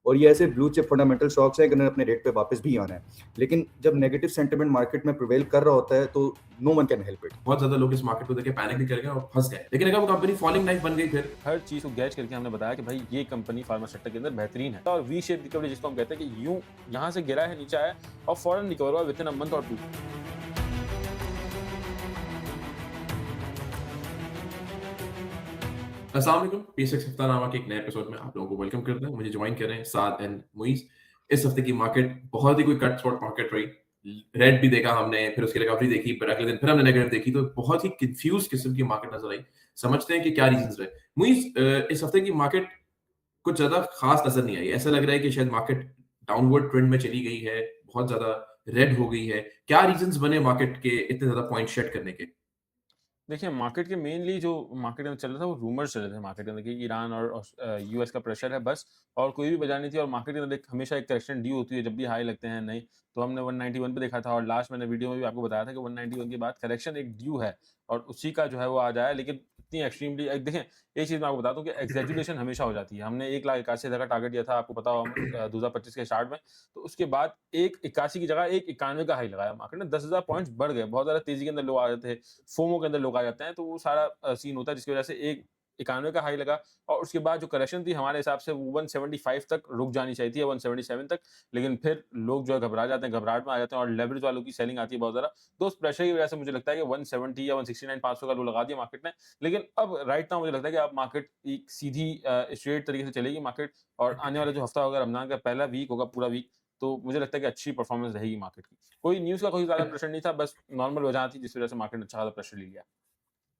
और ये ऐसे ब्लू चिप फंडामेंटल स्टॉक्स हैं कि उन्हें अपने रेट पे वापस भी आना है, लेकिन जब नेगेटिव सेंटिमेंट मार्केट में प्रिवेल कर रहा होता है तो no one can help it. बहुत ज्यादा लोग इस मार्केट को देख के पैनिक भी कर गए और फंस गए, लेकिन अगर वो कंपनी फॉलिंग नाइफ बन गई फिर हर चीज को गैज करके हमने बताया कि भाई ये कंपनी फार्मा सेक्टर के अंदर बेहतरीन है। और वी शेप रिकवरी जिसको हम कहते हैं कि यूं यहाँ से गिरा है, नीचे आया और फौरन रिकवर हुआ विद इन अ मंथ और 2। अस्सलाम वालेकुम, P6 हफ्तानामा के एक नए एपिसोड में आप लोगों को वेलकम करते हैं। मुझे ज्वाइन कर रहे हैं साद एंड मुइज। इस हफ्ते की मार्केट बहुत ही कोई कट थ्रोट मार्केट रही। रेड भी देखा हमने, फिर उसकी रिकवरी देखी, फिर अगले दिन फिर हमने नेगेटिव देखी, तो बहुत ही कंफ्यूज किस्म की मार्केट नजर आई। समझते हैं कि क्या रीजंस रहे। मुइज, इस हफ्ते की मार्केट कुछ ज्यादा खास नजर नहीं आई। ऐसा लग रहा है कि शायद मार्केट डाउनवर्ड ट्रेंड में चली गई है, बहुत ज्यादा रेड हो गई है। क्या रीजंस बने मार्केट के इतने ज्यादा पॉइंट शेड करने के? देखिए, मार्केट के मेनली जो मार्केट में चल रहा था वो रूमर्स चल रहे थे मार्केट के अंदर कि ईरान और यूएस का प्रेशर है बस, और कोई भी वजह नहीं थी। और मार्केट के अंदर हमेशा एक करेक्शन ड्यू होती है जब भी हाई लगते हैं नहीं। तो हमने 191 पे देखा था और लास्ट मैंने वीडियो में भी आपको बताया था कि 191 के बाद करेक्शन एक ड्यू है और उसी का जो है वो आज आया। लेकिन इतनी एक्सट्रीमली देखें, एक चीज़ मैं आपको बताता हूँ कि एग्जैजुलेशन हमेशा हो जाती है। हमने 1,81,000 का टारगेट दिया था, आपको पता हो, 2025 के स्टार्ट में। तो उसके बाद 1,81 की जगह 1,91 का हाई लगाया मार्केट ने, 10,000 पॉइंट्स बढ़ गए। बहुत ज़्यादा तेज़ी के अंदर लोग आ जाते हैं, फोमो के अंदर लोग आ जाते हैं, तो वो सारा सीन होता है जिसकी वजह से 1,91 का हाई लगा। और उसके बाद जो करेक्शन थी हमारे हिसाब से वो 175 तक रुक जानी चाहिए थी या 177 तक। लेकिन फिर लोग जो है घबरा जाते हैं, घबराहट में आ जाते हैं और लेवरेज वालों की सेलिंग आती है बहुत ज़्यादा। तो उस प्रेशर की वजह से मुझे लगता है कि 170 या 169 500 का लो लगा दिया मार्केट ने। लेकिन अब राइट नाउ मुझे लगता है कि अब मार्केट एक सीधी स्ट्रेट तरीके से चलेगी मार्केट। और आने वाला जो हफ्ता होगा, रमजान का पहला वीक होगा, पूरा वीक, तो मुझे लगता है कि अच्छी परफॉर्मेंस रहेगी मार्केट की। कोई न्यूज़ का कोई ज़्यादा प्रेशर नहीं था, बस नॉर्मल वजह थी जिस वजह से मार्केट ने अच्छा खासा प्रेशर ले लिया।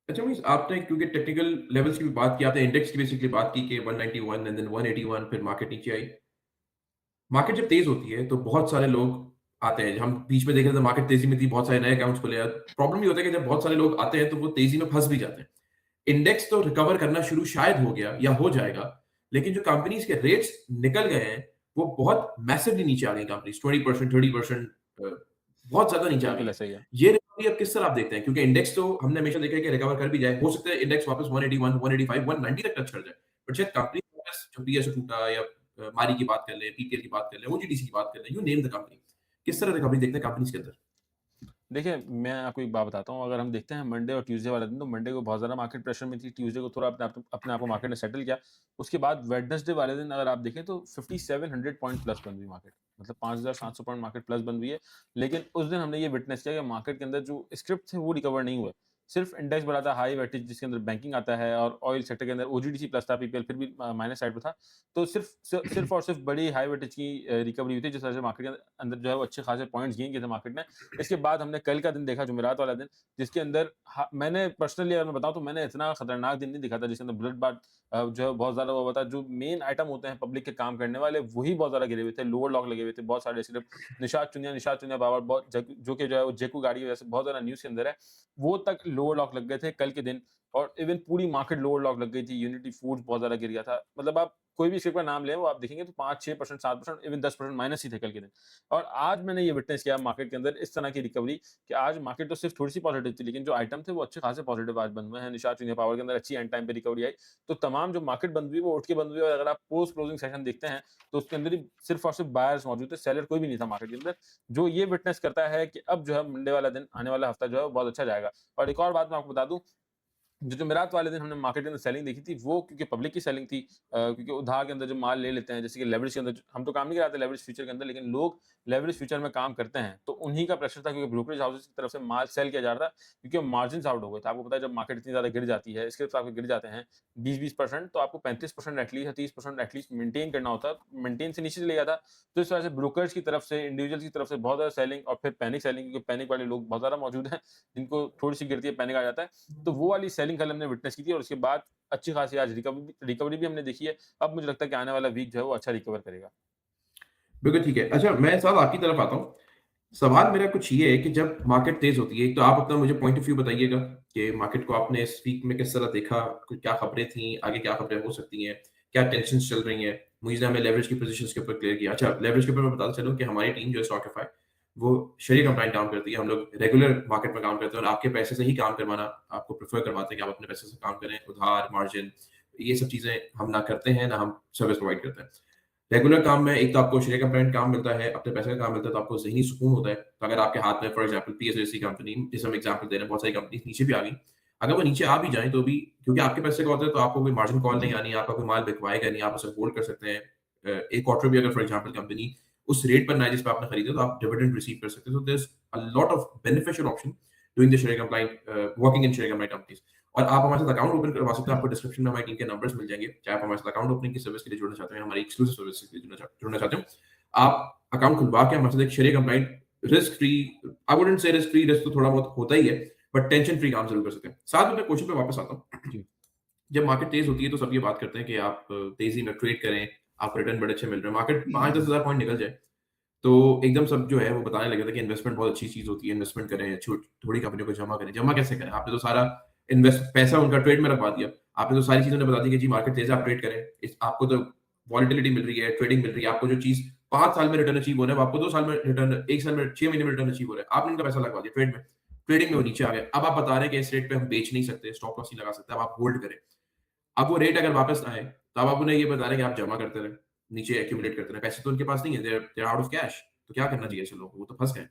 अच्छा मीन्स आपने क्योंकि टेक्निकल लेवल्स की भी बात की, आपने इंडेक्स की बेसिकली बात की कि 191 एंड देन 181 फिर मार्केट नीचे आई। मार्केट जब तेज होती है तो बहुत सारे लोग आते हैं। हम बीच में देख रहे थे मार्केट तेजी में थी, बहुत सारे नए अकाउंट्स खुले। प्रॉब्लम ये होता है कि जब बहुत सारे लोग आते हैं तो वो तेजी में फंस भी जाते हैं। इंडेक्स तो रिकवर करना शुरू शायद हो गया या हो जाएगा, लेकिन जो कंपनीज के रेट्स निकल गए हैं वो बहुत मैसिवली नीचे आ गई। कंपनीज 20% 30% बहुत ज्यादा नीचे आ गई बिल्कुल है। ऐसा ही है। ये रिकवरी अब किस तरह आप देखते हैं? क्योंकि इंडेक्स तो हमने हमेशा देखा है कि रिकवर कर भी जाए, हो सकता है इंडेक्स वापस 181 185 190 तक टच कर जाए, बट शायद कंपनी जो बीएसए टूटा या मारी की बात कर लें, पीपीएल की बात कर लें, ओजीडीसी की बात कर लें, यू नेम द कंपनी, किस तरह रिकवरी देखते हैं कंपनीज के अंदर? देखिए, मैं आपको एक बात बताता हूँ, अगर हम देखते हैं मंडे और ट्यूसडे वाला दिन, तो मंडे को बहुत ज़्यादा मार्केट प्रेशर में थी, ट्यूसडे को थोड़ा अपने आप को मार्केट ने सेटल किया। उसके बाद वेडनेसडे वाले दिन अगर आप देखें तो 5700 पॉइंट प्लस बन हुई मार्केट, मतलब 5700 पॉइंट मार्केट प्लस बन हुई है। लेकिन उस दिन हमने ये विटनेस किया कि मार्केट के अंदर जो स्क्रिप्ट थे वो रिकवर नहीं हुए। सिर्फ इंडेक्स बढ़ा था, हाई वेटेज जिसके अंदर बैंकिंग आता है और ऑयल सेक्टर के अंदर ओजीडीसी प्लस था, पीपीएल फिर भी माइनस साइड पे था। तो सिर्फ और सिर्फ बड़ी हाई वेटेज की रिकवरी हुई थी, जिस वजह से मार्केट के अंदर जो है वो अच्छे खासे पॉइंट्स गेन किए थे मार्केट ने। इसके बाद हमने कल का दिन देखा, जुमेरात वाला दिन, जिसके अंदर मैंने पर्सनली अगर मैं बताऊँ तो मैंने इतना खतरनाक दिन नहीं दिखा था जिसके अंदर ब्लड बाथ जो है बहुत ज़्यादा हुआ था। जो मेन आइटम होते हैं पब्लिक के काम करने वाले, वही बहुत ज़्यादा गिरे हुए थे, लोअर लॉक लगे हुए थे, बहुत सारे सिर्फ निशात चुनिया पावर बहुत जो कि जो है वो जेकू गाड़ी की वजह से बहुत ज़्यादा न्यूज़ के अंदर है, वो तक लोअर लॉक लग गए थे कल के दिन। और इवन पूरी मार्केट लोअर लॉक लग गई थी, यूनिटी फूड्स बहुत ज़्यादा गिर गया था। मतलब आप कोई भी शेयर का नाम लें, वो आप देखेंगे तो 5-6% 7% इवन 10% माइनस ही थे कल के दिन। और आज मैंने ये विटनेस किया मार्केट के अंदर इस तरह की रिकवरी कि आज मार्केट तो सिर्फ थोड़ी-सी पॉजिटिव थी, लेकिन जो आइटम थे वो अच्छे खासे पॉजिटिव आज बंद हुए हैं। निशात चुनिया पावर के अंदर अच्छी एंड टाइम पे रिकवरी आई। तो तमाम जो मार्केट बंद हुई वो उठ के बंद हुई। और अगर आप पोस्ट क्लोजिंग सेशन देखते हैं तो उसके अंदर ही सिर्फ और सिर्फ बायर्स मौजूद थे, सेलर कोई भी नहीं था मार्केट के अंदर। जो ये विटनेस करता है कि अब जो है मंडे वाला दिन, आने वाला हफ्ता जो है वो बहुत अच्छा जाएगा। और एक और बात मैं आपको बता दूँ, जो जुमेरात वाले दिन हमने मार्केट के अंदर सेलिंग देखी थी, वो क्योंकि पब्लिक की सेलिंग थी, क्योंकि उधार के अंदर जो माल ले लेते हैं, जैसे कि लेवरेज के अंदर हम तो काम नहीं कराते लेवरेज फ्यूचर के अंदर, लेकिन लोग लेवरेज फ्यूचर में काम करते हैं, तो उन्हीं का प्रेशर था, क्योंकि ब्रोकरेज हाउसेस की तरफ से माल सेल किया जा रहा था, क्योंकि मार्जिन आउट हो गए थे। आपको पता है जब मार्केट इतनी ज़्यादा गिर जाती है, स्क्रिप्ट आपके गिर जाते हैं 20-20%, तो आपको 35% एटलीस्ट या 30% एटलीस्ट मेंटेन करना होता है, मेंटेन से नीचे चले जाता। तो इस वजह से ब्रोकर्स की तरफ से, इंडिविजुअल्स की तरफ से बहुत ज़्यादा सेलिंग और फिर पैनिक सेलिंग, क्योंकि पैनिक वाले लोग बहुत ज़्यादा मौजूद हैं, जिनको थोड़ी-सी गिरती है पैनिक आ जाता है। तो वो वाली सेलिंग कल हमने विटनेस की थी और उसके बाद अच्छी खासी आज रिकवरी भी हमने देखी है। अब मुझे लगता है कि आने वाला वीक जो है वो अच्छा रिकवर करेगा। बिल्कुल ठीक है। अच्छा, मैं साहब आपकी तरफ आता हूँ। सवाल मेरा कुछ ये है कि जब मार्केट तेज होती है, एक तो आप अपना मुझे पॉइंट ऑफ व्यू बताइएगा कि मार्केट को आपने इस वीक में किस तरह देखा, क्या खबरें थी, आगे क्या खबरें हो सकती हैं, क्या टेंशन चल रही हैं। मुझे हमने लेवरेज की पोजीशंस के ऊपर क्लियर किया। अच्छा, लेवरेज के ऊपर मैं बताता चलूं कि हमारी टीम जो है स्टॉकिफाई, वो शरीर कंप्लाइंट काम करती है। हम लोग रेगुलर मार्केट में काम करते हैं और आपके पैसे से ही काम करवाना आपको प्रेफर करवाते हैं कि आप अपने पैसे से काम करें। उधार, मार्जिन, ये सब चीजें हम ना करते हैं, ना हम सर्विस प्रोवाइड करते हैं। रेगुलर काम में एक तो आपको शेयर कंप्लाइंट काम मिलता है, अपने पैसे का काम मिलता है, तो आपको ज़हनी सुकून होता है। तो अगर आपके हाथ में फॉर एग्जांपल पीएसएससी कंपनी, जैसे हम एग्जांपल दे रहे हैं, बहुत सारी कंपनीज नीचे भी आ गई। अगर वो नीचे आ भी जाएँ तो भी क्योंकि आपके पैसे का होता है, तो आपको कोई मार्जिन कॉल नहीं आनी, आपका कोई माल बिकवाएगा नहीं, आप उसे होल्ड कर सकते हैं। एक क्वार्टर भी अगर फॉर एग्जांपल कंपनी उस रेट पर ना है जिस पे आपने खरीदा, तो आप डिविडेंड रिसीव कर सकते हैं। So there is a lot of beneficial option doing the share compliant, working in share compliant companies. और आप हमारे साथ अकाउंट ओपन करवा सकते हैं। आपको डिस्क्रिप्शन में हमारी टीम के नंबर्स मिल जाएंगे। चाहे आप हमारे साथ अकाउंट ओपनिंग की सर्विस के लिए जुड़ना चाहते हैं, हमारी एक्सक्लूसिव सर्विस के लिए जुड़ना चाहते हो, आप अकाउंट खुलवा के हमारे साथ एक share compliant risk free, I wouldn't say risk free, risk तो थोड़ा बहुत होता ही है, बट टेंशन फ्री काम जरूर कर सकते हैं। साथ में मैं क्वेश्चन पे वापस आता हूँ। जी। जब मार्केट तेज होती है तो सब ये बात करते हैं कि आप तेजी में ट्रेड करें, आपको रिटर्न बड़े अच्छे मिल रहे हैं। मार्केट 5-10 हज़ार पॉइंट निकल जाए तो एकदम सब जो है वो बताने लगे थे कि इन्वेस्टमेंट बहुत अच्छी चीज होती है, इन्वेस्टमेंट करें, थोड़ी कंपनियों को जमा करें। जमा कैसे करें? आपने तो सारा इन्वेस्ट पैसा उनका ट्रेड में रखवा दिया। आपने तो सारी चीजें उन्हें बता दी कि जी मार्केट तेज है, आप ट्रेड करें। आपको तो वॉलिटिलिटी मिल रही है, ट्रेडिंग मिल रही है। आपको जो चीज 5 साल में रिटर्न अचीव होना है, वो आपको 2 साल में रिटर्न, 1 साल में, 6 महीने में रिटर्न अचीव हो रहा है। आपने उनका पैसा लगवा दिया ट्रेड में, ट्रेडिंग में वो नीचे आ गए। अब आप बता रहे हैं कि इस रेट पे हम बेच नहीं सकते, स्टॉप लॉस नहीं लगा सकते, अब आप होल्ड करें। अब वो रेट अगर वापस आए, तब आप उन्हें ये बता रहे हैं कि आप जमा करते रहें, नीचे एक्यूमुलेट करते रहें। पैसे तो उनके पास नहीं है, they are out of cash. तो क्या करना चाहिए ऐसे लोगों को? वो तो फँस गए।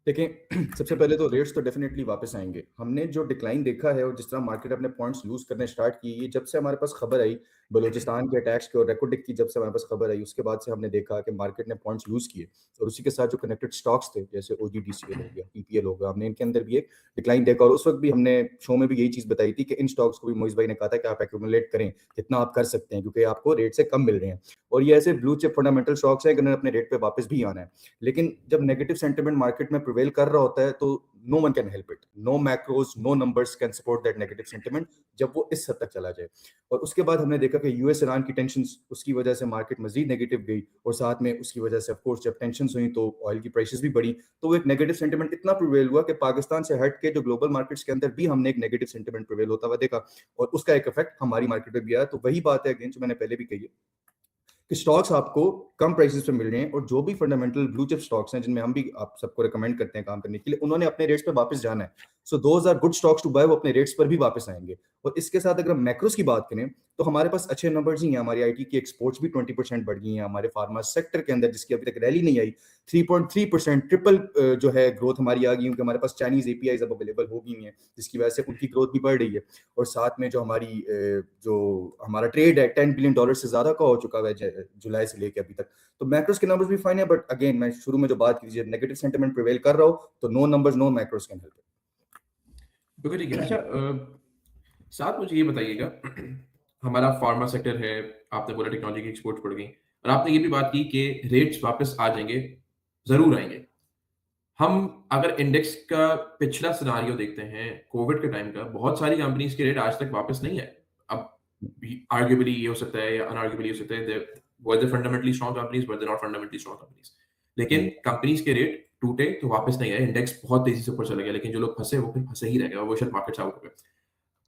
देखिए, सबसे पहले तो रेट्स तो डेफिनेटली वापस आएँगे। हमने जो डिक्लाइन देखा है और जिस तरह मार्केट अपने पॉइंट्स लूज़ करने स्टार्ट किए, ये जब से हमारे पास खबर आई, बलूचिस्तान के अटैक्स की और रेकोडिक की जब से हमारे पास खबर आई, उसके बाद से हमने देखा कि मार्केट ने पॉइंट्स लूज़ किए और उसी के साथ जो कनेक्टेड स्टॉक्स थे, जैसे ओजीडीसीएल हो गया, ईपीएल हो गया, हमने इनके अंदर भी एक डिक्लाइन देखा और उस वक़्त भी हमने शो में भी यही चीज़ बताई थी कि इन स्टॉक्स को भी मोइज़ भाई ने कहा था कि आप एक्यूमुलेट करें, जितना आप कर सकते हैं क्योंकि आपको रेट से कम मिल रहे हैं और ये ऐसे ब्लू चिप फंडामेंटल स्टॉक्स हैं कि इन्होंने अपने रेट पे वापस भी आना है। लेकिन जब नेगेटिव सेंटिमेंट मार्केट में प्रिवेल कर रहा होता है तो no one can help it, no macros, no numbers can support that negative sentiment जब वो इस हद तक चला जाए। और उसके बाद हमने देखा कि यूएस ईरान की टेंशन, उसकी वजह से मार्केट मजीद नेगेटिव गई और साथ में उसकी वजह से ऑफकोर्स जब टेंशन हुई तो ऑयल की प्राइसेस भी बढ़ी, तो वो एक नेगेटिव सेंटिमेंट इतना प्रिवेल हुआ कि पाकिस्तान से हट के जो ग्लोबल मार्केट्स के अंदर भी हमने एक नेगेटिव सेंटिमेंट प्रिवेल होता हुआ देखा और उसका एक इफेक्ट हमारी मार्केट में भी आया। तो वही बात है अगेन जो मैंने पहले भी कही है कि स्टॉक्स आपको कम प्राइसेस पे मिल रहे हैं और जो भी फंडामेंटल ब्लू चिप स्टॉक्स हैं जिनमें हम भी आप सबको रिकमेंड करते हैं काम करने के लिए, उन्होंने अपने रेट्स पे वापस जाना है। So those are good stocks to buy, वो अपने रेट्स पर भी वापस आएंगे। और इसके साथ अगर हम मैक्रोस की बात करें तो हमारे पास अच्छे नंबर्स ही हैं। हमारी आईटी की एक्सपोर्ट्स भी 20% बढ़ गई हैं। हमारे फार्मा सेक्टर के अंदर जिसकी अभी तक रैली नहीं आई, 3.3% ट्रिपल जो है ग्रोथ हमारी आ गई, क्योंकि हमारे पास चाइनीज एपीआईज अब अवेलेबल हो गई हैं जिसकी वजह से उनकी ग्रोथ भी बढ़ रही है। और साथ में जो हमारी जो हमारा ट्रेड है $10 बिलियन से ज्यादा का हो चुका है जुलाई से लेके अभी तक। तो मैक्रोस के नंबर्स भी फाइन है, बट अगेन मैं शुरू में जो बात कीजिए, नेगेटिव सेंटिमेंट प्रिवेल कर रहा हो तो no numbers, no macros can help. बिल्कुल ठीक है। अच्छा, साथ मुझे ये बताइएगा, हमारा फार्मा सेक्टर है, आपने बोला टेक्नोलॉजी की एक्सपोर्ट्स बढ़ गई और आपने ये भी बात की कि रेट्स वापस आ जाएँगे, ज़रूर आएँगे। हम अगर इंडेक्स का पिछला सिनेरियो देखते हैं, कोविड के टाइम का, बहुत सारी कंपनीज़ के रेट आज तक वापस नहीं आए। अब आर्ग्युएबली ये हो सकता है या अनआर्ग्युएबली हो सकता है, they were they fundamentally strong companies, were they not fundamentally strong companies. लेकिन कंपनीज़ के रेट टूटे तो वापस नहीं आए, इंडेक्स बहुत तेज़ी से ऊपर चला गया, लेकिन जो लोग फँसे वो फिर फँसे ही रह गए और वो शायद मार्केट से आउट हो गए।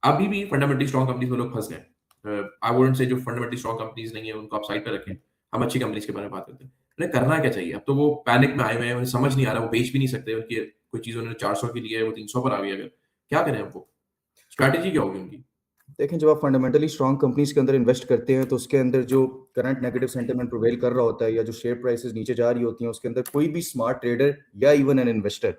अभी भी फंडामेंटली स्ट्रॉन्ग कंपनीज़ में लोग फँस गए। आई वुडंट से जो फंडामेंटली स्ट्रॉन्ग कंपनीज़ नहीं है उनको आप साइड पे रखें। हम अच्छी कंपनीज़ के बारे में बात करते हैं। उन्हें करना क्या चाहिए? अब तो वो पैनिक में आए हुए हैं, उन्हें समझ नहीं आ रहा, वो बेच भी नहीं सकते, उनकी कोई चीज़ उन्होंने 400 की ली है, वो 300 पर आ गई है अगर, क्या करें अब वो? स्ट्रैटेजी क्या होगी उनकी? देखें, जब आप फंडामेंटली स्ट्रॉन्ग कंपनीज के अंदर इन्वेस्ट करते हैं तो उसके अंदर जो करंट नेगेटिव सेंटिमेंट प्रिवेल कर रहा होता है या जो शेयर प्राइसेस नीचे जा रही होती हैं, उसके अंदर कोई भी स्मार्ट ट्रेडर या इवन एन इन्वेस्टर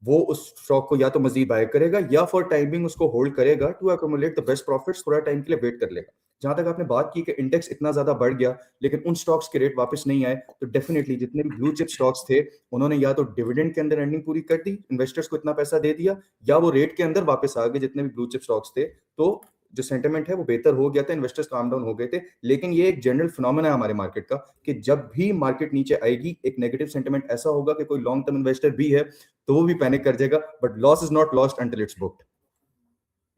वो उस स्टॉक को या तो मजीद बाय करेगा या फॉर टाइमिंग उसको होल्ड करेगा to accumulate the best profits, थोड़ा टाइम के लिए वेट कर लेगा। जहां तक आपने बात की कि इंडेक्स इतना ज्यादा बढ़ गया लेकिन उन स्टॉक्स के रेट वापस नहीं आए, तो डेफिनेटली जितने भी ब्लू चिप स्टॉक्स थे उन्होंने या तो डिविडेंड के अंदर अर्निंग पूरी कर दी, इन्वेस्टर्स को इतना पैसा दे दिया, या वो रेट के अंदर वापस आ गए जितने भी ब्लू चिप स्टॉक्स थे। तो जो सेंटिमेंट है वो बेहतर हो गया था, इन्वेस्टर्स काम डाउन हो गए थे। लेकिन ये एक जनरल फिनोमेना है हमारे मार्केट का कि जब भी मार्केट नीचे आएगी एक नेगेटिव सेंटिमेंट ऐसा होगा कि कोई लॉन्ग टर्म इन्वेस्टर भी है तो वो भी पैनिक कर जाएगा, but loss is not lost until it's booked.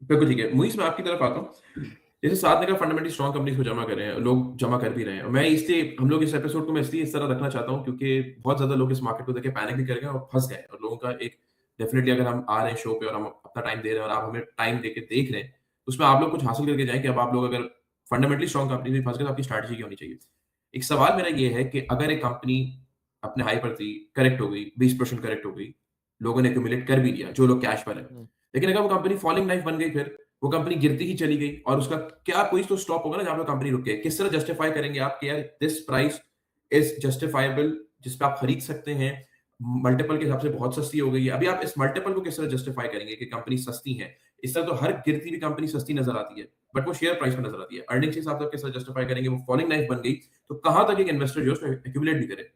बिल्कुल ठीक है। मुइज़ मैं आपकी तरफ आता हूँ। जैसे साथ में अगर फंडामेंटली स्ट्रॉन्ग कंपनीज़ को जमा कर रहे हैं, लोग जमा कर भी रहे हैं। मैं इसलिए हम लोग इस एपिसोड को मैं इसलिए इस तरह रखना चाहता हूँ क्योंकि बहुत ज़्यादा लोग इस मार्केट को देख के पैनिक भी कर गए और फँस गए और लोगों का एक डेफिनिटली अगर हम आ रहे हैं शो पे और हम अपना टाइम दे रहे हैं और आप हमें टाइम देके देख रहे हैं, तो उसमें आप लोग कुछ हासिल करके जाएँ कि अब आप लोग अगर फंडामेंटली स्ट्रॉन्ग कंपनी में फँस गए तो आपकी स्ट्रैटेजी क्या होनी चाहिए? एक सवाल मेरा ये है कि अगर एक कंपनी अपने हाई पर थी, करेक्ट हो गई, 20% करेक्ट हो गई, लोगों ने एक्यूमुलेट कर भी लिया, जो लोग कैश पर हैं। हुँ। लेकिन अगर वो कंपनी फॉलिंग नाइफ बन गई फिर वो कंपनी गिरती ही चली गई और उसका क्या कोई तो स्टॉप होगा ना जहाँ पे कंपनी रुक गई। किस तरह जस्टिफाई करेंगे आप कि यार दिस प्राइस इज जस्टिफाइबल जिस पे आप खरीद सकते हैं, मल्टीपल के हिसाब से बहुत सस्ती हो गई है। अभी आप इस मल्टीपल को किस तरह जस्टिफाई करेंगे कि कंपनी सस्ती है? इस तरह तो हर गिरती हुई कंपनी सस्ती नज़र आती है, बट वो शेयर प्राइस में नज़र आती है। अर्निंग्स के हिसाब से आप किस तरह जस्टिफाई करेंगे? वो फॉलिंग नाइफ बन गई, तो कहाँ तक एक इन्वेस्टर जो है उसमें एक्यूमुलेट भी करे?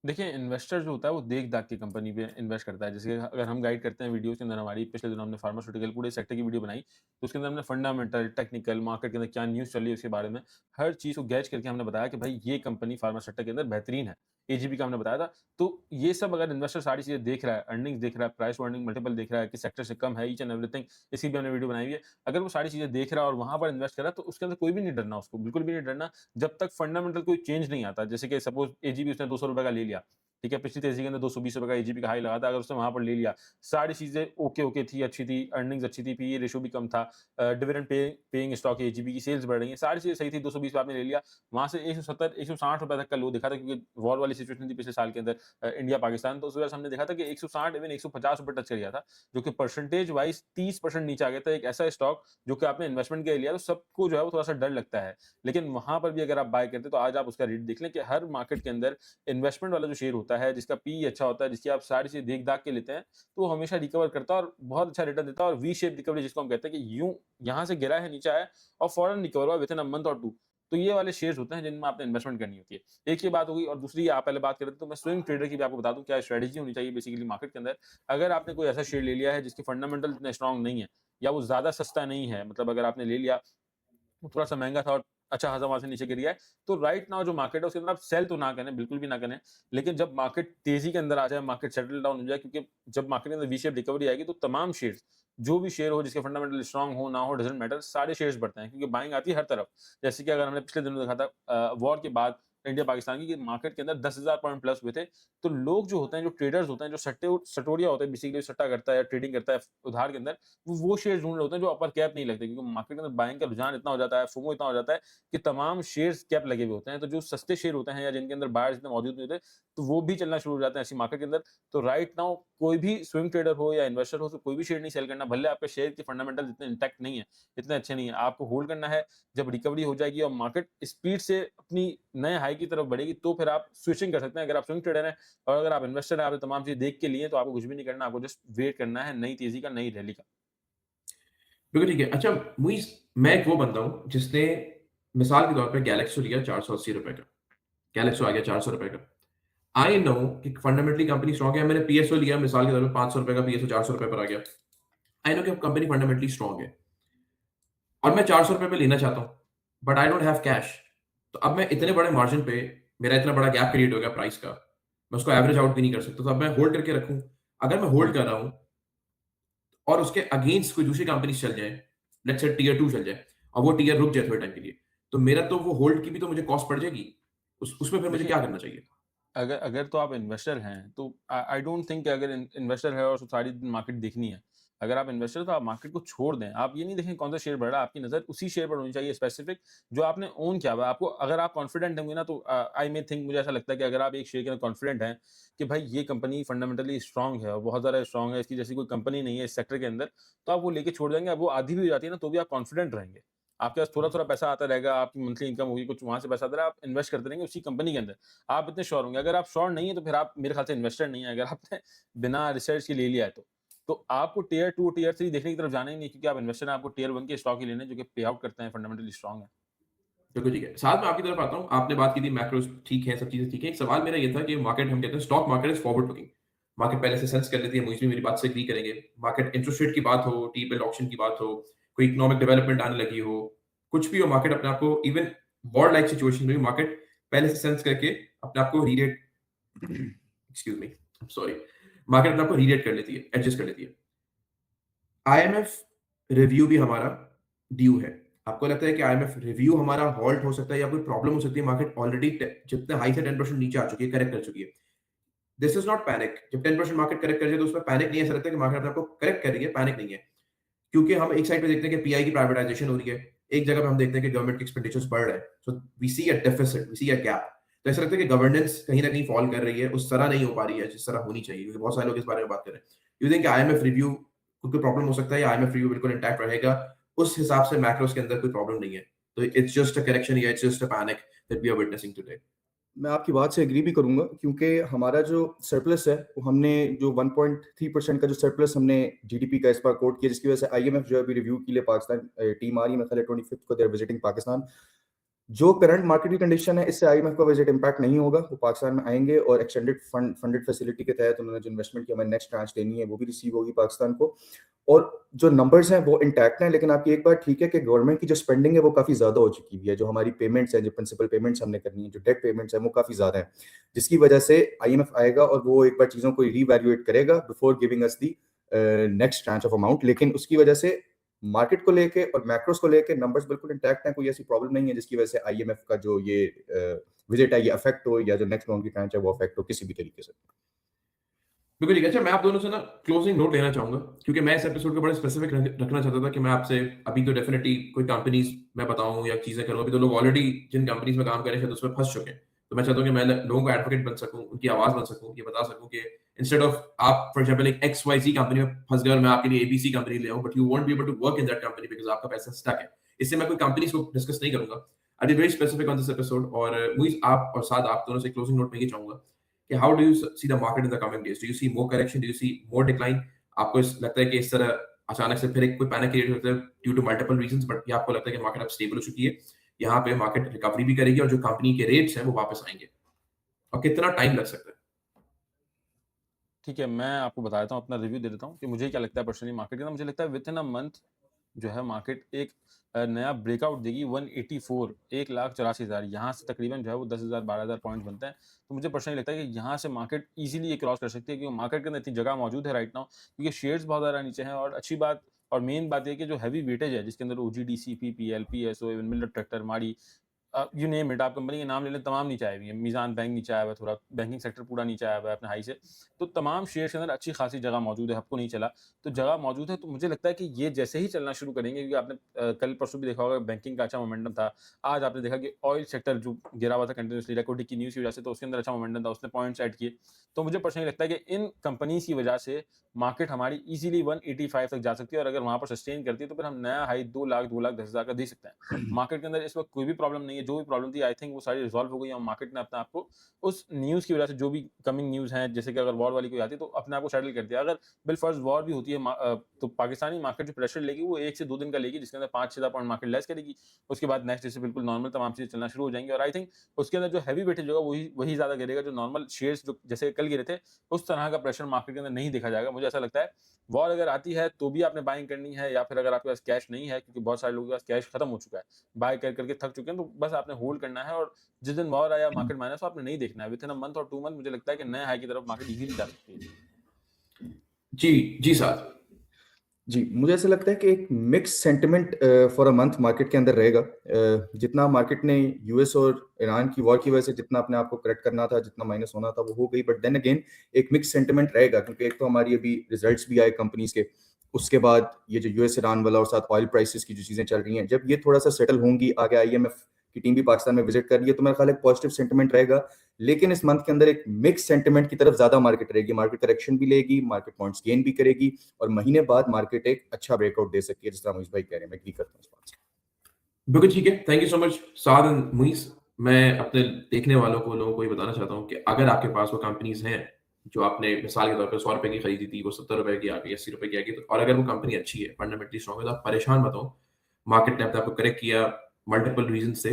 देखिए, इन्वेस्टर जो होता है वो देख-दाख के कंपनी पे इन्वेस्ट करता है। जैसे अगर हम गाइड करते हैं वीडियोज़ के अंदर हमारी पिछले दिनों हमने फार्मास्यूटिकल पूरे सेक्टर की वीडियो बनाई, तो उसके अंदर हमने फंडामेंटल, टेक्निकल, मार्केट के अंदर क्या न्यूज़ चल रही है उसके बारे में, हर चीज़ को गैज करके हमने बताया कि भाई ये कंपनी फार्मा सेक्टर के अंदर बेहतरीन है। एजीपी का हमने बताया था। तो ये सब अगर इन्वेस्टर सारी चीज़ें देख रहा है, अर्निंग्स देख रहा है, प्राइस टू अर्निंग मल्टीपल देख रहा है कि सेक्टर से कम है ईच एंड एवरीथिंग, इसकी भी हमने वीडियो बनाई हुई है। अगर वो सारी चीज़ें देख रहा है और वहाँ पर इन्वेस्ट कर रहा है तो उसके अंदर कोई भी नहीं डरना उसको, बिल्कुल भी नहीं डरना जब तक फंडामेंटल कोई चेंज नहीं आता। जैसे कि सपोज़ एजीपी उसने ₹200 का ले लिया, ठीक है? पिछली तेज़ी के अंदर ₹220 का एजीपी का हाई लगा था, अगर उसने वहाँ पर ले लिया, सारी चीज़ें ओके-ओके थी, अच्छी थी, अर्निंग्स अच्छी थी, पीई रेशियो भी कम था, डिविडेंड पेइंग स्टॉक है एजीपी की, सेल्स बढ़ रही हैं, सारी चीज़ें सही थी, 220 पे आपने ले लिया, वहाँ से 170 ₹160 तक का लो दिखा था क्योंकि वॉर वाली सिचुएशन थी पिछले साल के अंदर इंडिया-पाकिस्तान, तो उस वजह से हमने देखा था कि 160 इवन ₹150 टच कर गया था, जो कि परसेंटेज वाइज़ 30% नीचे आ गया था। एक ऐसा स्टॉक जो कि आपने इन्वेस्टमेंट के लिए लिया, तो सबको जो है वो थोड़ा-सा डर लगता है। लेकिन वहाँ पर भी अगर आप बाय करते हैं, तो आज आप उसका रेट देख लें कि हर मार्केट के अंदर इन्वेस्टमेंट वाला जो शेयर होता है, जिसका पीई अच्छा होता है, जिसकी आप सारी चीज़ें देख-दाख के लेते हैं, तो वो हमेशा रिकवर करता है और बहुत अच्छा रिटर्न देता है और वी शेप रिकवरी जिसको हम कहते हैं कि यूँ यहाँ से गिरा है, नीचे आया और फौरन रिकवर हुआ विथिन अ मंथ और 2। तो ये वाले शेयर्स होते हैं जिनमें आपने इन्वेस्टमेंट करनी होती है। एक ये बात हो गई और दूसरी आप पहले बात कर रहे थे तो मैं स्विंग ट्रेडर की भी आपको बता दूँ क्या स्ट्रैटेजी होनी चाहिए बेसिकली मार्केट के अंदर। अगर आपने कोई ऐसा शेयर ले लिया है जिसके फंडामेंटल इतने स्ट्रॉन्ग नहीं है या वो ज़्यादा सस्ता नहीं है, मतलब अगर आपने ले लिया वो थोड़ा-सा महँगा था और अच्छा खासा वहाँ से नीचे गिर गया है। तो राइट नाउ जो मार्केट है उसके अंदर आप सेल तो ना करें, बिल्कुल भी ना करें। लेकिन जब मार्केट तेज़ी के अंदर आ जाए, मार्केट सेटल डाउन हो जाए क्योंकि जब मार्केट के अंदर वी शेप रिकवरी आएगी तो तमाम शेयर्स, जो भी शेयर हो जिसके फंडामेंटल स्ट्रॉन्ग हो ना हो डज़न्ट मैटर, सारे शेयर्स बढ़ते हैं क्योंकि बाइंग आती है हर तरफ। जैसे कि अगर हमने पिछले दिनों देखा था वॉर के बाद इंडिया-पाकिस्तान की कि मार्केट के अंदर 10,000 पॉइंट प्लस हुए थे। तो लोग जो होते हैं, जो ट्रेडर्स होते हैं, जो सट्टोरिया होता है बेसिकली सट्टा करता है या ट्रेडिंग करता है उधार के अंदर, वो शेयर ढूँढ रहे होते हैं जो अपर कैप नहीं लगते क्योंकि मार्केट के अंदर बाइंग का रुझान इतना हो जाता है, फोमो इतना हो जाता है कि तमाम शेयर्स कैप लगे हुए होते हैं। तो जो सस्ते शेयर होते हैं या जिनके अंदर बायर्स इतने मौजूद नहीं होते, तो वो भी चलना शुरू हो जाते हैं ऐसी मार्केट के अंदर। तो राइट नाउ कोई भी स्विंग ट्रेडर हो या इन्वेस्टर हो, तो कोई भी शेयर नहीं सेल करना, भले आपके शेयर के फंडामेंटल इतने इंटैक्ट नहीं है, इतने अच्छे नहीं है। आपको होल्ड करना है, जब रिकवरी हो जाएगी और मार्केट स्पीड से अपनी नए हाई की तरफ बढ़ेगी, तो फिर आप स्विचिंग कर सकते हैं। अगर आप स्विंग ट्रेडर हैं और अगर आप इन्वेस्टर हैं, आपने तमाम चीज़ें देख के लिए हैं, तो आपको कुछ भी नहीं करना, आपको जस्ट वेट करना है नई तेज़ी का, नई रैली का। बिल्कुल ठीक है। अच्छा मुइज़ मैं एक वो बंदा हूँ जिसने मिसाल के तौर पे गैलेक्सो लिया ₹480 का। गैलेक्सो आ गया ₹400 का। आई नो कि फंडामेंटली कंपनी स्ट्रॉन्ग है। मैंने पीएसओ लिया मिसाल के तौर पे ₹500 का पीएसओ ₹400 पर आ गया। आई नो कि कंपनी फंडामेंटली स्ट्रॉन्ग है और मैं ₹400 पे लेना चाहता हूँ, but I don't have cash. तो अब मैं इतने बड़े मार्जिन पे मेरा इतना बड़ा गैप क्रिएट हो गया प्राइस का, मैं उसको एवरेज आउट भी नहीं कर सकता। तो अब मैं होल्ड करके रखूँ। अगर मैं होल्ड कर रहा हूँ और उसके अगेंस्ट कोई दूसरी कंपनी चल जाए, लेट्स से टियर 2 चल जाए और वो टियर रुक जाए थोड़े टाइम के लिए, तो मेरा तो वो होल्ड की भी तो मुझे कॉस्ट पड़ जाएगी। उसमें फिर मुझे देखिए क्या करना चाहिए? अगर अगर तो आप इन्वेस्टर हैं, तो आई डोंट थिंक कि अगर इन्वेस्टर है और उसको सारी मार्केट देखनी है। अगर आप इन्वेस्टर तो आप मार्केट को छोड़ दें। आप ये नहीं देखें कौन सा शेयर बढ़ रहा है, आपकी नज़र उसी शेयर पर होनी चाहिए स्पेसिफिक जो आपने ओन किया हुआ है। आपको अगर आप कॉन्फिडेंट होंगे ना तो आई मे थिंक मुझे ऐसा लगता है कि अगर आप एक शेयर के अंदर कॉन्फिडेंट हैं कि भाई ये कंपनी फंडामेंटली स्ट्रांग है और बहुत ज़्यादा स्ट्रांग है, इसकी जैसी कोई कंपनी नहीं है इस सेक्टर के अंदर, तो आप वो लेके छोड़ देंगे। अब वो आधी भी हो जाती है ना तो भी आप कॉन्फिडेंट रहेंगे। आपके पास थोड़ा-थोड़ा पैसा आता रहेगा, आपकी मंथली इनकम होगी, कुछ वहाँ से पैसा आता रहेगा, आप इन्वेस्ट करते रहेंगे उसी कंपनी के अंदर। आप इतने श्योर होंगे। अगर आप श्योर नहीं है तो फिर आप मेरे ख्याल से इन्वेस्टर नहीं है, अगर आपने बिना रिसर्च के ले लिया है तो। तो आपको टियर 2, टियर 3 देखने की तरफ जाना ही नहीं है क्योंकि आप इन्वेस्टर हैं, आपको टियर 1 के स्टॉक ही लेने हैं जो कि पे आउट करते हैं, फंडामेंटली स्ट्रांग है। बिल्कुल ठीक है। साथ में आपकी तरफ आता हूँ, आपने बात की थी मैक्रोस ठीक है, सब चीज़ें ठीक है। एक सवाल मेरा ये था कि मार्केट हम कहते हैं stock market is forward looking. Market पहले से सेंस कर लेती है, मुझे भी मेरी बात से एग्री करेंगे। मार्केट इंटरेस्ट रेट की बात हो, टी बिल ऑक्शन की बात हो, कोई इकोनॉमिक डेवलपमेंट आने लगी हो, कुछ भी हो मार्केट अपने आप को इवन वॉर लाइक सिचुएशन में भी मार्केट पहले से सेंस करके अपने आप को rerate excuse me, I am sorry. Market अपने आप को रीरेट कर लेती है, एडजस्ट कर लेती है। आईएमएफ रिव्यू भी हमारा ड्यू है। आपको लगता है कि आईएमएफ रिव्यू हमारा हॉल्ट हो सकता है या कोई प्रॉब्लम हो सकती है? मार्केट ऑलरेडी जितने हाई से 10% नीचे आ चुकी है, करेक्ट कर चुकी है। This is not panic. जब 10% मार्केट करेक्ट कर जाए तो उसमें पैनिक नहीं है। ऐसा लगता है कि मार्केट अपने आपको करेक्ट कर रही है, पैनिक नहीं है। क्योंकि हम एक साइड पे देखते हैं कि पीआई की प्राइवेटाइजेशन हो रही है, एक जगह पे हम देखते हैं कि गवर्नमेंट के एक्सपेंडिचर्स बढ़ रहे हैं। So we see a deficit, we see a gap. तो ऐसा लगता है कि गवर्नेंस कहीं ना कहीं फॉल कर रही है, उस तरह नहीं हो पा रही है जिस तरह होनी चाहिए, क्योंकि बहुत सारे लोग इस बारे में बात कर रहे हैं। यू थिंक आईएमएफ रिव्यू कोई प्रॉब्लम हो सकता है या आईएमएफ रिव्यू बिल्कुल इंटैक्ट रहेगा, उस हिसाब से मैक्रोस के अंदर कोई प्रॉब्लम नहीं है। तो इट्स जस्ट अ करेक्शन या it's just a panic that we are witnessing today. मैं आपकी बात से एग्री भी करूँगा क्योंकि हमारा जो सरप्लस है, वो हमने जो 1.3% का जो सरप्लस हमने जीडीपी का इस बार कोट किया, जिसकी वजह से आईएमएफ जो है अभी रिव्यू के लिए पाकिस्तान टीम आ रही है, मेरे ख्याल है 25th को दे आर विजिटिंग पाकिस्तान। जो करंट मार्केट की कंडीशन है, इससे आईएमएफ का विजिट इम्पैक्ट नहीं होगा। वो पाकिस्तान में आएंगे और एक्सटेंडेड फंडेड फैसिलिटी के तहत उन्होंने जो इन्वेस्टमेंट की हमें नेक्स्ट ट्रांच देनी है, वो भी रिसीव होगी पाकिस्तान को। और जो नंबर्स हैं वो इंटैक्ट हैं, लेकिन आपकी एक बात ठीक है कि गवर्नमेंट की जो स्पेंडिंग है वो काफ़ी ज़्यादा हो चुकी हुई है। जो हमारी पेमेंट्स हैं, जो प्रिंसिपल पेमेंट्स हमने करनी है, जो डेट पेमेंट्स हैं, वो काफ़ी ज़्यादा हैं, जिसकी वजह से आईएमएफ आएगा और वो एक बार चीज़ों को रीवैल्यूएट करेगा before giving us the next tranche of amount. लेकिन उसकी वजह से मार्केट को लेके और मैक्रोस को लेके नंबर्स बिल्कुल इंटैक्ट हैं, कोई ऐसी प्रॉब्लम नहीं है जिसकी वजह से आईएमएफ का जो ये विजिट है ये अफेक्ट हो, या जो नेक्स्ट राउंड की ट्रांच है वो अफेक्ट हो किसी भी तरीके से। बिल्कुल ठीक है। अच्छा, मैं आप दोनों से ना क्लोजिंग नोट लेना चाहूँगा, क्योंकि मैं इस एपिसोड को बड़ा स्पेसिफिक रखना चाहता था कि मैं आपसे अभी तो डेफिनिटली कोई कंपनीज़ मैं बताऊँ या चीज़ें करूँ, अभी तो लोग ऑलरेडी जिन कंपनीज़ में काम कर रहे हैं शायद उसमें फँस चुके हैं। तो मैं चाहता हूँ कि मैं लोगों का एडवोकेट बन सकूँ, उनकी आवाज़ बन सकूँ, ये बता सकूँ कि इंस्टेड ऑफ आप फॉर एग्जांपल एक एक्सवाईज़ी कंपनी में फँस गए और मैं आपके लिए एबीसी कंपनी ले आऊँ, but you won't be able to work in that company because आपका पैसा स्टक है। इससे मैं कोई कंपनीज़ को डिस्कस नहीं करूँगा। I will be very specific on this episode. और मुइज़ आप और साद आप दोनों से क्लोजिंग नोट में ये चाहूँगा कि how do you see the market in the coming days? Do you see more correction? Do you see more decline? आपको लगता है कि इस तरह अचानक से फिर एक कोई पैनिक क्रिएट होता है due to multiple reasons, but या आपको लगता है कि मार्केट अब स्टेबल हो चुकी है, यहाँ पे मार्केट रिकवरी भी करेगी और जो कंपनी के रेट्स हैं वो वापस आएंगे, और कितना टाइम लग सकता है? ठीक है, मैं आपको बता देता हूँ, अपना रिव्यू दे देता हूँ कि मुझे क्या लगता है पर्सनली मार्केट के अंदर। मुझे लगता है विथिन अ मंथ जो है मार्केट एक नया ब्रेकआउट देगी 184 1,84,000 यहाँ से तकरीबन जो है वो 10,000 12,000 पॉइंट्स बनते हैं। तो मुझे पर्सनली लगता है कि यहाँ से मार्केट ईज़िली ये क्रॉस कर सकती है, क्योंकि मार्केट के अंदर इतनी जगह मौजूद है राइट नाउ, क्योंकि शेयर्स बहुत ज़्यादा नीचे हैं। और अच्छी बात और मेन बात ये है कि जो हेवी वेटेज है जिसके अंदर OGDC, PPL, PSO, even Miller tractor, माड़ी यू नेम इट, आप कंपनी के नाम ले लें, तमाम नीचे आए हुए हैं। मीज़ान बैंक नीचे आया हुआ है, थोड़ा बैंकिंग सेक्टर पूरा नीचे आया हुआ है अपने हाई से। तो तमाम शेयर्स के अंदर अच्छी खासी जगह मौजूद है, हब को नहीं चला, तो जगह मौजूद है। तो मुझे लगता है कि ये जैसे ही चलना शुरू करेंगे, क्योंकि आपने कल परसों भी देखा होगा बैंकिंग का अच्छा मोमेंटम था। आज आपने देखा कि ऑयल सेक्टर जो गिरा हुआ था कंटिन्यूअसली रेकोर्डिंग की न्यूज़ की वजह से, तो उसके अंदर अच्छा मोमेंटम था, उसने पॉइंट्स ऐड किए। तो मुझे पर्सनली लगता है कि इन कंपनीज़ की वजह से मार्केट हमारी ईज़िली 185 तक जा सकती है, और अगर वहाँ पर सस्टेन करती है तो फिर हम नया हाई 2 लाख 2,10,000 का दे सकते हैं। मार्केट के अंदर इस वक़्त कोई भी प्रॉब्लम नहीं है, जो भी प्रॉब्लम थी आई थिंक वो सारी रिज़ॉल्व हो गई है, और मार्केट ने अपने आप को उस न्यूज़ की वजह से, जो भी कमिंग न्यूज़ हैं, जैसे कि अगर वॉर वाली कोई आती है तो अपने आप को सेटल कर दिया। अगर बिलफ़र्ज़ वॉर भी होती है तो पाकिस्तानी मार्केट जो प्रेशर लेगी वो 1 से 2 दिन का लेगी, जिसके अंदर 5-6 पॉइंट मार्केट लेस करेगी। उसके बाद नेक्स्ट डे से बिल्कुल नॉर्मल तमाम चीज़ें चलना शुरू हो जाएँगी, और आई थिंक उसके अंदर जो हेवी वेटेज होगा वही वही ज़्यादा गिरेगा। जो नॉर्मल शेयर्स जो जैसे कल गिरे थे, उस तरह का प्रेशर मार्केट के अंदर नहीं देखा जाएगा। मुझे ऐसा लगता है वॉर अगर आती है तो भी आपने बाइंग करनी है, या फिर अगर आपके पास कैश नहीं है, क्योंकि बहुत सारे लोगों के पास कैश खत्म हो चुका है, बाय कर करके थक चुके हैं, तो बस आपने होल्ड करना है। और जिस दिन वॉर आया मार्केट माइनस, तो आपने नहीं देखना है। विथिन अ मंथ और 2 मंथ मुझे लगता है कि नए हाई की तरफ मार्केट इजीली जा सकती है। जी, जी साहब। जी, मुझे ऐसा लगता है कि एक mix sentiment for a month market के अंदर रहेगा। जितना मार्केट ने यूएस और ईरान की वॉर की वजह से जितना अपने आप को करेक्ट करना था, जितना माइनस होना था, वो हो गई। बट देन अगेन एक मिक्स सेंटिमेंट रहेगा, क्योंकि एक तो हमारी अभी रिजल्ट्स भी आए कंपनीज के, उसके बाद ये जो यूएस ईरान वाला और साथ ऑयल प्राइसेस की जो चीज़ें चल रही हैं, जब ये थोड़ा सा सेटल होंगी, आगे आईएमएफ की टीम भी पाकिस्तान में विजिट कर रही है, तो मेरा ख्याल है पॉजिटिव सेंटिमेंट रहेगा। लेकिन इस मंथ के अंदर एक मिक्स सेंटिमेंट की तरफ ज़्यादा मार्केट रहेगी। मार्केट करेक्शन भी लेगी, मार्केट पॉइंट्स गेन भी करेगी, और महीने बाद मार्केट एक अच्छा ब्रेकआउट दे सकती है, जिस तरह मोहित भाई कह रहे हैं। मैं एग्री करता हूँ इस बात से। बिल्कुल ठीक है। Thank you so much Saad and Muiz. मैं अपने देखने वालों को, लोगों को ये बताना चाहता हूँ कि अगर आपके पास वो कंपनीज़ हैं, जो आपने मिसाल के तौर पे ₹100 की खरीदी थी, वो ₹70 की आ गई, ₹80 की आ गई, तो और अगर वो कंपनी अच्छी है, फंडामेंटली स्ट्रांग है, तो आप परेशान मत हो। मार्केट ने अपने आप को करेक्ट किया मल्टीपल रीज़न से,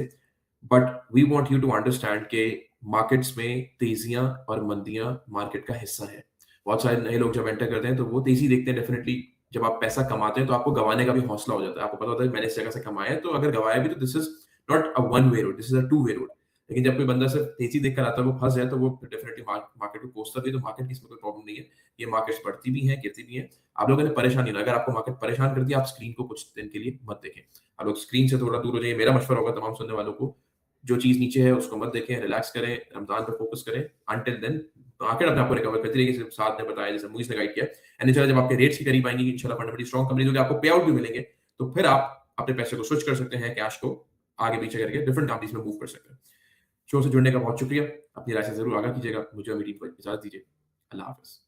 but we want you to understand कि मार्केट्स में तेज़ियाँ और मंदियाँ मार्केट का हिस्सा है। बहुत सारे नए लोग जब एंटर करते हैं, तो वो तेज़ी देखते हैं डेफिनिटली। जब आप पैसा कमाते हैं, तो आपको गँवाने का भी हौसला हो जाता है। आपको पता होता है मैंने इस जगह से कमाया है, तो अगर गँवाया भी तो this is not a one way road, this is a two way road. लेकिन जब कोई बंदा सिर्फ तेज़ी देखकर आता है, वो फँस जाए, तो वो डेफिनिटली मार्केट को कोसता भी है, तो मार्केट की इसमें कोई प्रॉब्लम नहीं है। ये मार्केट्स बढ़ती भी हैं, गिरती भी हैं। आप लोगों ने परेशान नहीं होना। अगर आपको मार्केट परेशान कर दिया, आप स्क्रीन को कुछ दिन के लिए मत देखें। आप लोग स्क्रीन से थोड़ा दूर हो जाइए। मेरा मशवरा होगा तमाम सुनने वालों को, जो चीज़ नीचे है उसको मत देखें, रिलैक्स करें, रमज़ान पे फ़ोकस करें। अंटिल देन मार्केट अपने आप को रिकवर करती रहेगी, जैसे साद ने बताया, जैसे मुइज़ ने गाइड किया। एंड इंशाल्लाह जब आपके रेट्स की करीब आएँगी, इंशाल्लाह फंडामेंटली स्ट्रांग कंपनीज़ होंगी, आपको पे आउट भी मिलेंगे, तो फिर आप अपने पैसे को स्विच कर सकते हैं, कैश को आगे-पीछे करके डिफरेंट कंपनीज़ में मूव कर सकते हैं। शो से जुड़ने का बहुत शुक्रिया। अपनी राय से ज़रूर आगाह कीजिएगा। मुझे और मेरी टीम को इजाज़त दीजिए। अल्लाह हाफ़िज़।